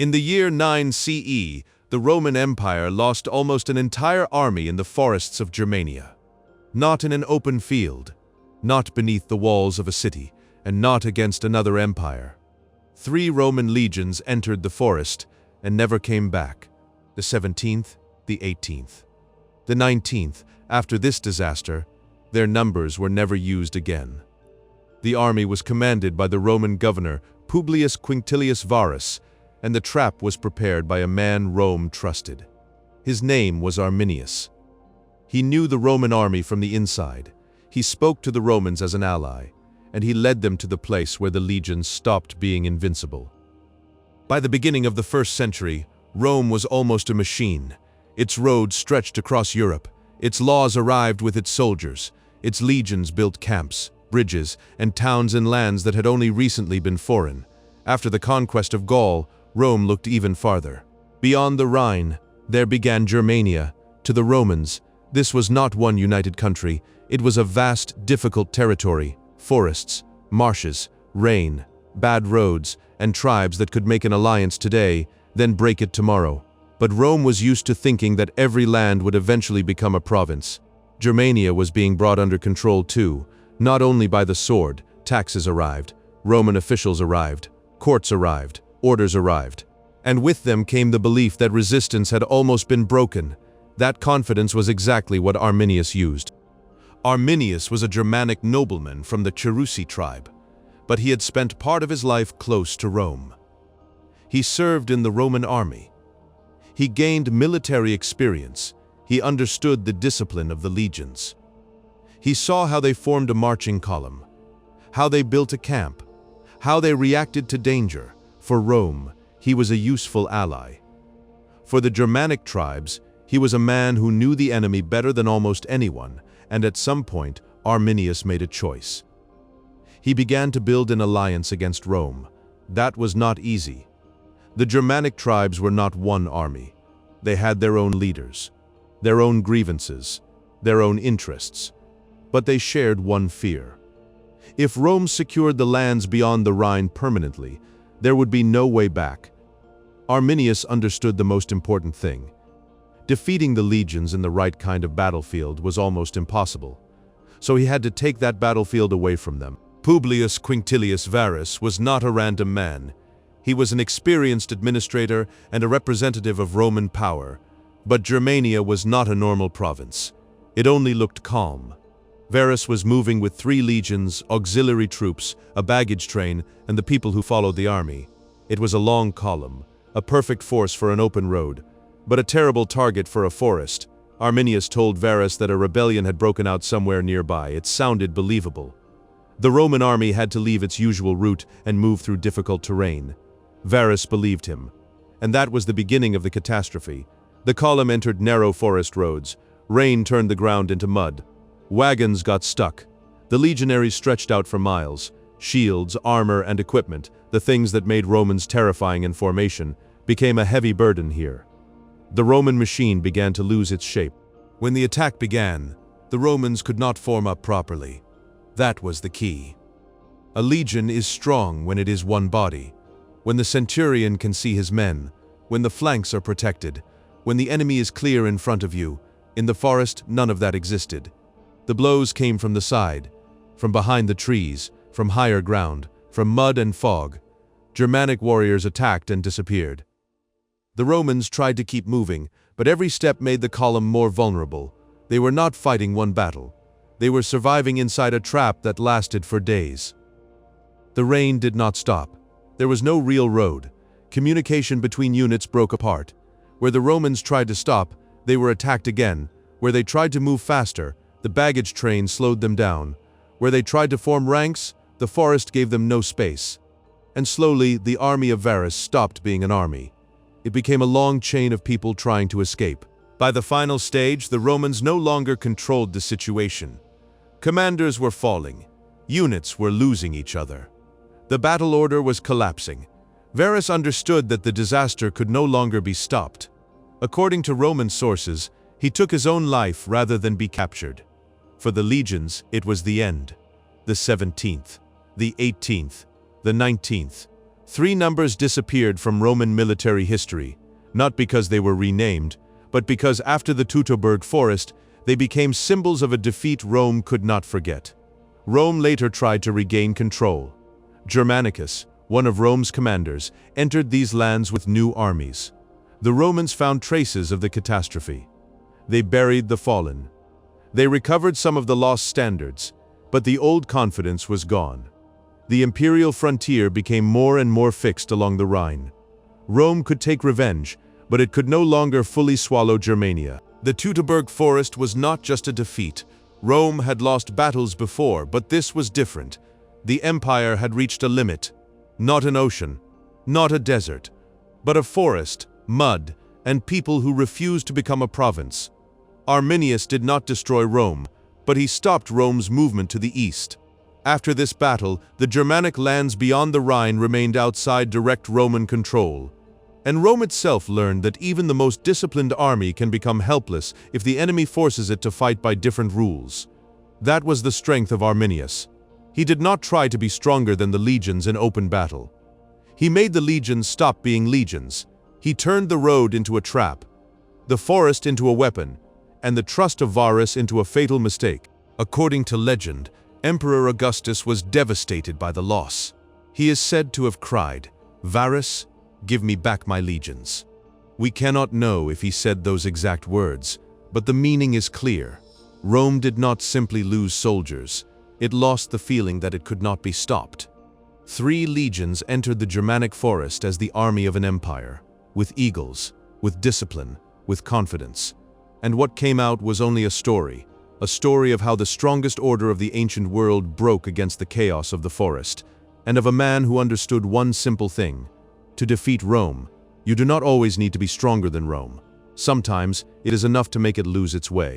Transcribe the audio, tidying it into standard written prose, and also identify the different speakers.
Speaker 1: In the year 9 CE, the Roman Empire lost almost an entire army in the forests of Germania. Not in an open field, not beneath the walls of a city, and not against another empire. 3 Roman legions entered the forest and never came back: the 17th, the 18th. The 19th, after this disaster, their numbers were never used again. The army was commanded by the Roman governor Publius Quinctilius Varus, and the trap was prepared by a man Rome trusted. His name was Arminius. He knew the Roman army from the inside. He spoke to the Romans as an ally, and he led them to the place where the legions stopped being invincible. By the beginning of the 1st century, Rome was almost a machine. Its roads stretched across Europe. Its laws arrived with its soldiers. Its legions built camps, bridges, and towns in lands that had only recently been foreign. After the conquest of Gaul, Rome looked even farther. Beyond the Rhine, there began Germania. To the Romans, this was not one united country. It was a vast, difficult territory, forests, marshes, rain, bad roads, and tribes that could make an alliance today, then break it tomorrow. But Rome was used to thinking that every land would eventually become a province. Germania was being brought under control too, not only by the sword. Taxes arrived, Roman officials arrived, courts arrived, orders arrived. And with them came the belief that resistance had almost been broken. That confidence was exactly what Arminius used. Arminius was a Germanic nobleman from the Cherusci tribe, but he had spent part of his life close to Rome. He served in the Roman army. He gained military experience. He understood the discipline of the legions. He saw how they formed a marching column, how they built a camp, how they reacted to danger. For Rome, he was a useful ally. For the Germanic tribes, he was a man who knew the enemy better than almost anyone, and at some point, Arminius made a choice. He began to build an alliance against Rome. That was not easy. The Germanic tribes were not one army. They had their own leaders, their own grievances, their own interests. But they shared one fear. If Rome secured the lands beyond the Rhine permanently, there would be no way back. Arminius understood the most important thing. Defeating the legions in the right kind of battlefield was almost impossible, so he had to take that battlefield away from them. Publius Quinctilius Varus was not a random man. He was an experienced administrator and a representative of Roman power. But Germania was not a normal province. It only looked calm. Varus was moving with 3 legions, auxiliary troops, a baggage train, and the people who followed the army. It was a long column, a perfect force for an open road, but a terrible target for a forest. Arminius told Varus that a rebellion had broken out somewhere nearby. It sounded believable. The Roman army had to leave its usual route and move through difficult terrain. Varus believed him. And that was the beginning of the catastrophe. The column entered narrow forest roads. Rain turned the ground into mud. Wagons got stuck. The legionaries stretched out for miles. Shields, armor, and equipment, the things that made Romans terrifying in formation, became a heavy burden here. The Roman machine began to lose its shape. When the attack began, the Romans could not form up properly. That was the key. A legion is strong when it is one body, when the centurion can see his men, when the flanks are protected, when the enemy is clear in front of you. In the forest, none of that existed. The blows came from the side, from behind the trees, from higher ground, from mud and fog. Germanic warriors attacked and disappeared. The Romans tried to keep moving, but every step made the column more vulnerable. They were not fighting one battle. They were surviving inside a trap that lasted for days. The rain did not stop. There was no real road. Communication between units broke apart. Where the Romans tried to stop, they were attacked again. Where they tried to move faster, the baggage train slowed them down. Where they tried to form ranks, the forest gave them no space. And slowly, the army of Varus stopped being an army. It became a long chain of people trying to escape. By the final stage, the Romans no longer controlled the situation. Commanders were falling. Units were losing each other. The battle order was collapsing. Varus understood that the disaster could no longer be stopped. According to Roman sources, he took his own life rather than be captured. For the legions, it was the end. The 17th, the 18th, the 19th. Three numbers disappeared from Roman military history, not because they were renamed, but because after the Teutoburg Forest, they became symbols of a defeat Rome could not forget. Rome later tried to regain control. Germanicus, one of Rome's commanders, entered these lands with new armies. The Romans found traces of the catastrophe. They buried the fallen. They recovered some of the lost standards, but the old confidence was gone. The imperial frontier became more and more fixed along the Rhine. Rome could take revenge, but it could no longer fully swallow Germania. The Teutoburg Forest was not just a defeat. Rome had lost battles before, but this was different. The empire had reached a limit. Not an ocean, not a desert, but a forest, mud, and people who refused to become a province. Arminius did not destroy Rome, but he stopped Rome's movement to the east. After this battle, the Germanic lands beyond the Rhine remained outside direct Roman control. And Rome itself learned that even the most disciplined army can become helpless if the enemy forces it to fight by different rules. That was the strength of Arminius. He did not try to be stronger than the legions in open battle. He made the legions stop being legions. He turned the road into a trap, the forest into a weapon, and the trust of Varus into a fatal mistake. According to legend, Emperor Augustus was devastated by the loss. He is said to have cried, "Varus, give me back my legions." We cannot know if he said those exact words, but the meaning is clear. Rome did not simply lose soldiers. It lost the feeling that it could not be stopped. 3 legions entered the Germanic forest as the army of an empire, with eagles, with discipline, with confidence. And what came out was only a story of how the strongest order of the ancient world broke against the chaos of the forest, and of a man who understood one simple thing: to defeat Rome, you do not always need to be stronger than Rome. Sometimes it is enough to make it lose its way.